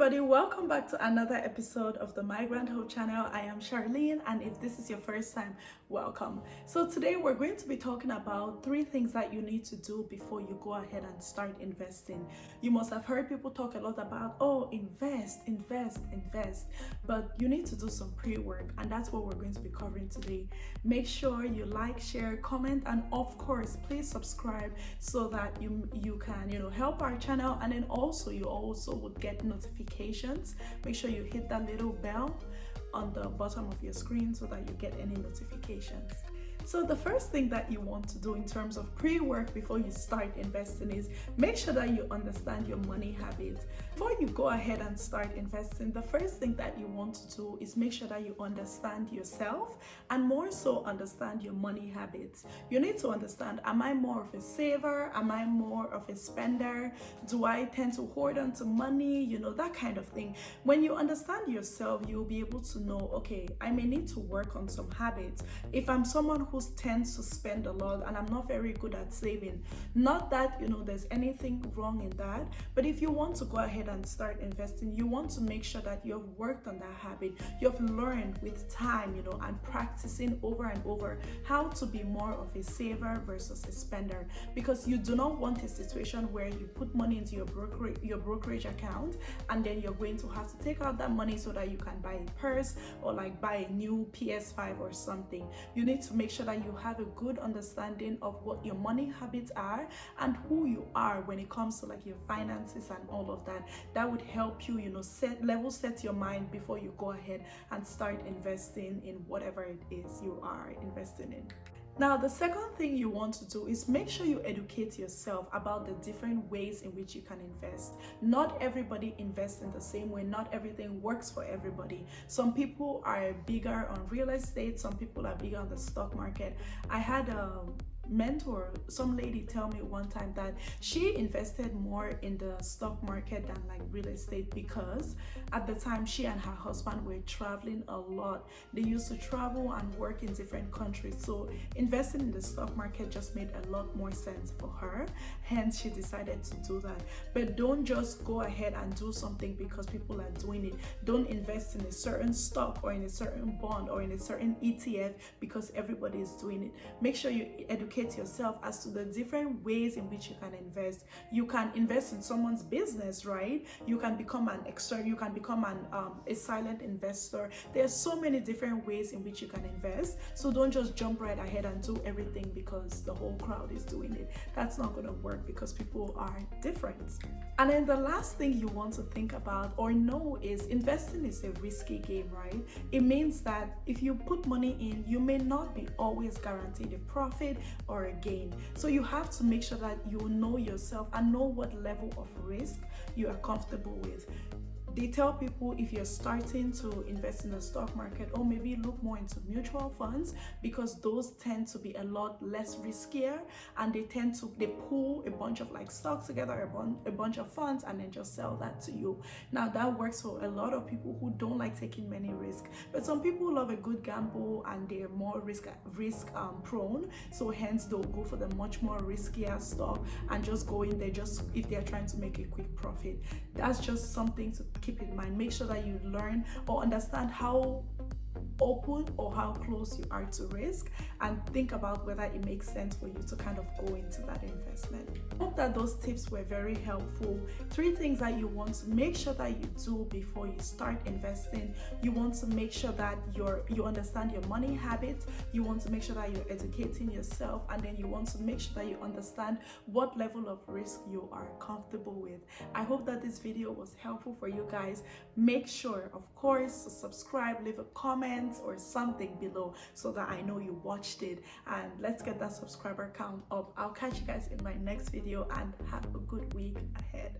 everybody, welcome back to another episode of the Migrant Hope channel. I am Charlene, and if this is your first time, welcome. So today we're going to be talking about 3 things that you need to do before you go ahead and start investing. You must have heard people talk a lot about, oh, invest, but you need to do some pre-work, and that's what we're going to be covering today. Make sure you like, share, comment, and of course please subscribe so that you can help our channel, and then also you also would get notifications. Make sure you hit that little bell on the bottom of your screen so that you get any notifications. So the first thing that you want to do in terms of pre-work before you start investing is make sure that you understand your money habits. Before you go ahead and start investing, the first thing that you want to do is make sure that you understand yourself, and more so understand your money habits. You need to understand, am I more of a saver? Am I more of a spender? Do I tend to hoard onto money? That kind of thing. When you understand yourself, you'll be able to know, okay, I may need to work on some habits. If I'm someone who tends to spend a lot and I'm not very good at saving, not that there's anything wrong in that, but if you want to go ahead and start investing, you want to make sure that you've worked on that habit. You've learned with time and practicing over and over how to be more of a saver versus a spender, because you do not want a situation where you put money into your brokerage account and then you're going to have to take out that money so that you can buy a purse or like buy a new PS5 or something. You need to make sure that you have a good understanding of what your money habits are and who you are when it comes to like your finances and all of that. That would help you, set your mind before you go ahead and start investing in whatever it is you are investing in. Now, the second thing you want to do is make sure you educate yourself about the different ways in which you can invest. Not everybody invests in the same way. Not everything works for everybody. Some people are bigger on real estate. Some people are bigger on the stock market. I had a mentor, some lady, tell me one time that she invested more in the stock market than like real estate, because at the time she and her husband were traveling a lot. They used to travel and work in different countries, so investing in the stock market just made a lot more sense for her, hence she decided to do that. But don't just go ahead and do something because people are doing it. Don't invest in a certain stock or in a certain bond or in a certain ETF because everybody is doing it. Make sure you educate yourself as to the different ways in which you can invest. You can invest in someone's business, right? You can become an external, you can become a silent investor. There's so many different ways in which you can invest, so don't just jump right ahead and do everything because the whole crowd is doing it. That's not going to work because people are different. And then the last thing you want to think about or know is investing is a risky game, right? It means that if you put money in, you may not be always guaranteed a profit or a gain. So you have to make sure that you know yourself and know what level of risk you are comfortable with. They tell people if you're starting to invest in the stock market, or maybe look more into mutual funds, because those tend to be a lot less riskier, and they pool a bunch of like stocks together, a bunch of funds, and then just sell that to you. Now that works for a lot of people who don't like taking many risks, but some people love a good gamble and they're more risk prone, so hence they'll go for the much more riskier stock and just go in there just if they're trying to make a quick profit. That's just something to keep in mind. Make sure that you learn or understand how open or how close you are to risk, and think about whether it makes sense for you to kind of go into that investment. Hope that those tips were very helpful. 3 things that you want to make sure that you do before you start investing. You want to make sure that you understand your money habits. You want to make sure that you're educating yourself, and then you want to make sure that you understand what level of risk you are comfortable with. I hope that this video was helpful for you guys. Make sure, of course, to subscribe, leave a comment or something below so that I know you watched it, and let's get that subscriber count up. I'll catch you guys in my next video, and have a good week ahead.